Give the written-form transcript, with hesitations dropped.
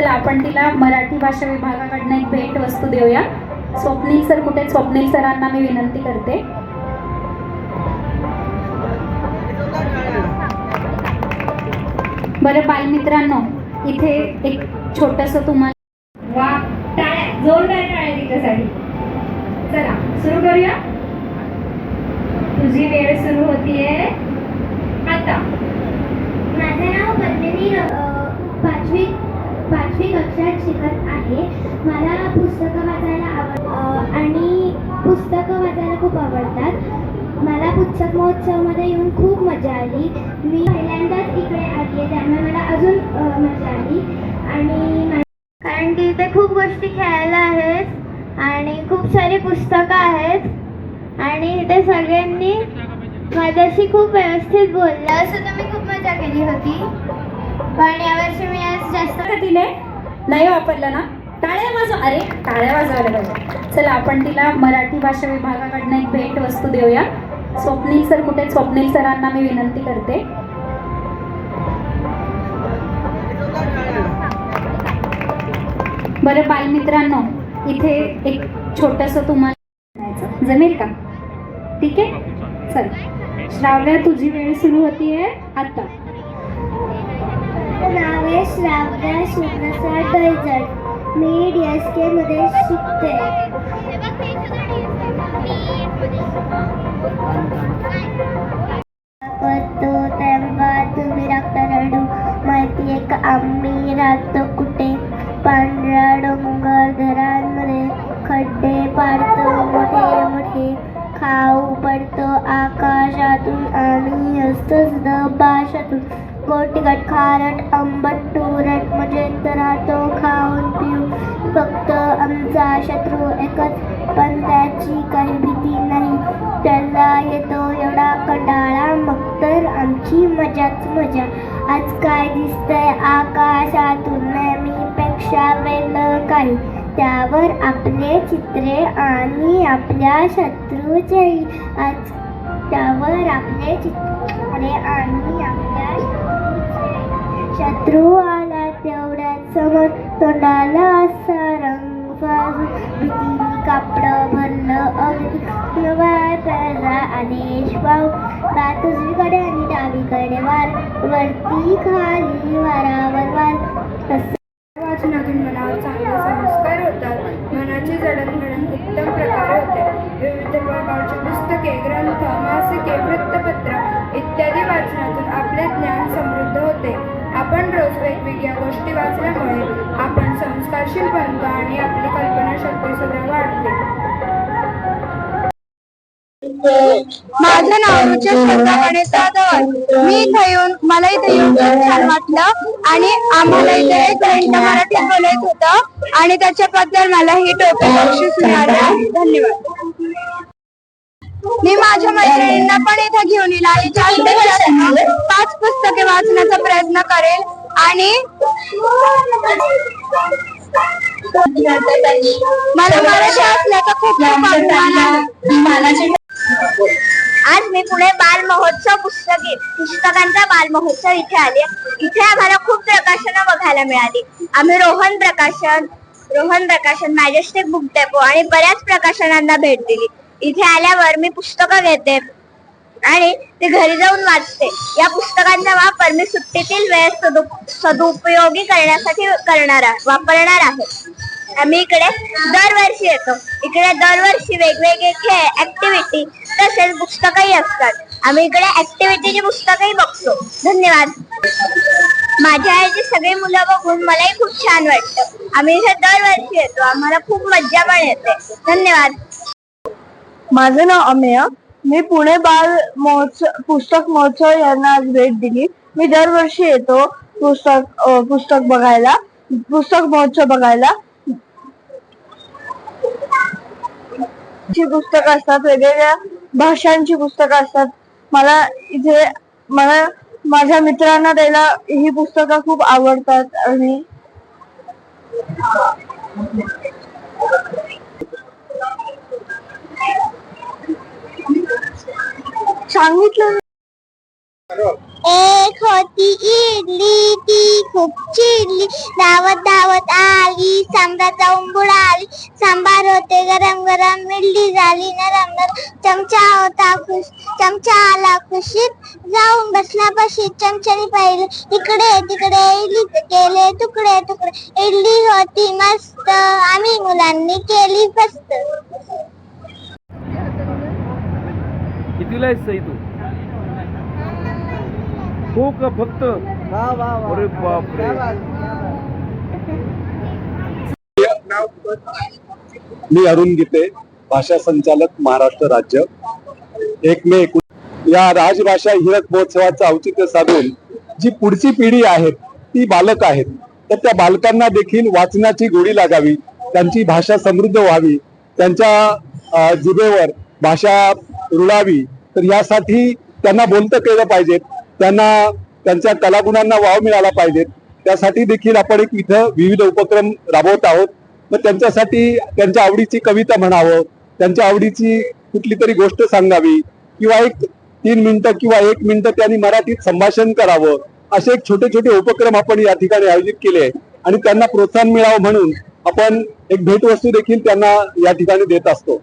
चला आपण तिला मराठी भाषा विभागाकडून एक भेट वस्तू देऊया। स्वप्नील सर कुठे? स्वप्नील सरांना मी विनंती करते। बरं बालमित्रांनो, इथे एक छोटंसं तुम्हाला वा टाळ्या, जोरदार टाळ्या तिच्यासाठी। चला सुरू करूया। तुझी वेळ सुरू होतीये आता। माझं नाव पद्मिनी, पाचवी कक्षात शिकत आहे। मला पुस्तकं वाचायला आणि पुस्तकं वाचायला खूप आवडतात। मला पुस्तक महोत्सवामध्ये येऊन खूप मजा आली। मी पहिल्यांदाच इकडे आली आहे, त्यामुळे मला अजून मजा आली। आणि कारण की इथे खूप गोष्टी खेळायला आहेत आणि खूप सारी पुस्तकं आहेत आणि इथे सगळ्यांनी माझ्याशी खूप व्यवस्थित बोललं, असं तर मी खूप मजा केली होती। पण यावर्षी मी आज जास्त तिने नाही वापरलं ना, टाळ्या वाजव। अरे टाळ्या वाजवायला पाहिजे। चला आपण तिला मराठी भाषा विभागाकडून एक भेट वस्तू देऊया। स्वप्नील सर कुठे? स्वप्नील सरांना मी विनंती करते। बरं बालमित्रांनो, इथे एक छोटंसं तुम्हाला जमेल का? ठीक आहे, चल। श्राव्या तुझी वेळ सुरू होतीये आता। नाव आहे श्राव्या सुप्रसाद डोईजड। मी DSK मध्ये शिकते। करतो तेव्हा तुम्ही राखता रडू, माहिती आहे का आम्ही राहतो कुठे? पांढऱ्या डोंगर घरांमध्ये खड्डे पाडतो मोठे मोठे, खाऊ पडतो आकाशातून आणि असतो भाषातून। गोटीगट खारट आंबट तुरट मजेत राहतो खाऊन पिऊ, फक्त आमचा शत्रू एकच, पण त्याची काही भीती नाही। त्याला येतो एवढा कंटाळा, मग तर आमची मजाच मजा। आज काय दिसतंय आकाशातून नेहमीपेक्षा वेगळं काही, त्यावर आपले चित्रे आणि आपल्या शत्रूचेही। आज त्यावर आपले चित्रे आणि आपल्या शत्रू आला तेवढ्यात समोर, तोंडाला असा रंग फाजून, भीतीने कापडं भरलं अगदी। नवा त्याचा आदेश पाहू, बात उजवीकडे आणि डावीकडे वार, वरती खाली वारावर वार। वाचनातून मनावर चांगले संस्कार होतात, मनाची जडणघडण उत्तम प्रकारे होते। विविध प्रकारची पुस्तके, ग्रंथ, मासिके, वृत्तपत्र इत्यादी वाचनातून आपले ज्ञान समृद्ध होते। आपण रोज वेगवेगळ्या गोष्टी वाचल्यामुळे आपण संस्कारशील बनतो आणि आपली कल्पनाशक्ती सुद्धा वाढते। माझं नाव रुचिर गणेश जाधव। मी इथे येऊन मला इथे येऊन खूप छान वाटलं आणि आम्हाला इथे एक मिनिट मराठीत बोलायचं होतं आणि त्याच्याबद्दल मला ही टोपी बक्षीस मिळाले आहे। धन्यवाद। मी माझ्या मैत्रिणींना पण इथे घेऊन येईल आणि जास्तीत जास्त 5 पुस्तके वाचण्याचा प्रयत्न करेल आणि मला मराठी असल्याचा खूप अभिमान आहे। आज मी पुणे बाल महोत्सव पुस्तकांचा बाल महोत्सव इथे आले। इथे आम्हाला खूप प्रकाशनं बघायला मिळाली। आम्ही रोहन प्रकाशन, मॅजेस्टिक बुक डेपो आणि बऱ्याच प्रकाशनांना भेट दिली। इथे आल्यावर मी पुस्तकं घेते आणि ते घरी जाऊन वाचते। या पुस्तकांचा वापर मी सुट्टीतील वेळ सदुपयोगी करण्यासाठी वापरणार आहे। आम्ही इकडे दरवर्षी येतो। इकडे दरवर्षी वेगवेगळे खेळ, ऍक्टिव्हिटी तसेच पुस्तकही असतात। आम्ही इकडे ऍक्टिव्हिटीची पुस्तकही बघतो। धन्यवाद। माझ्या आईची सगळी मुलं बघून मलाही खूप छान वाटतं। आम्ही इथे दरवर्षी येतो, आम्हाला खूप मज्जा पण येते। धन्यवाद। माझं नाव अमेय। मी पुणे बाल पुस्तक महोत्सव यांना आज भेट दिली। मी दरवर्षी येतो पुस्तक महोत्सव बघायला। पुस्तकं असतात, वेगवेगळ्या भाषांची पुस्तकं असतात। मला माझ्या मित्रांना द्यायला ही पुस्तकं खूप आवडतात आणि सांगितलं एक होती इडली ती खूप चिडली, धावत धावत आली, सांबाराचा उंबुडाली, सांबार होते गरम गरम, इडली झाली नरम नरम, चमचा होता खुश, चमचा आला खुशीत, जाऊन बसला बशीत, चमच्याने पाहिले इकडे तिकडे, इडलीचे केले तुकडे तुकडे, इडली होती मस्त, आम्ही मुलांनी केली फस्त. कितीला आहेस सई तू? हो का फक्त? अरे बापरे. मी अरुण गीते, भाषा संचालक, महाराष्ट्र राज्य. 1 मे या राजभाषा हिरक महोत्सवाचं औचित्य साधून जी पुढची पिढी आहेत ती बालक आहेत, तर त्या बालकांना देखील वाचनाची गोडी लागावी, त्यांची भाषा समृद्ध व्हावी, त्यांच्या जिभेवर भाषा रुळावी, तर यासाठी त्यांना बोलतं केलं पाहिजे, त्यांना त्यांच्या कलागुणांना वाव मिळाला पाहिजे. त्यासाठी देखील आपण एक इथं विविध उपक्रम राबवत आहोत. मग त्यांच्यासाठी त्यांच्या आवडीची कविता म्हणावं, त्यांच्या आवडीची कुठली तरी गोष्ट सांगावी, किंवा एक 3 मिनिटं किंवा 1 मिनिटं त्यांनी मराठीत संभाषण करावं, असे एक छोटे छोटे उपक्रम आपण या ठिकाणी आयोजित केले आहे. आणि त्यांना प्रोत्साहन मिळावं म्हणून आपण एक भेटवस्तू देखील त्यांना या ठिकाणी देत असतो.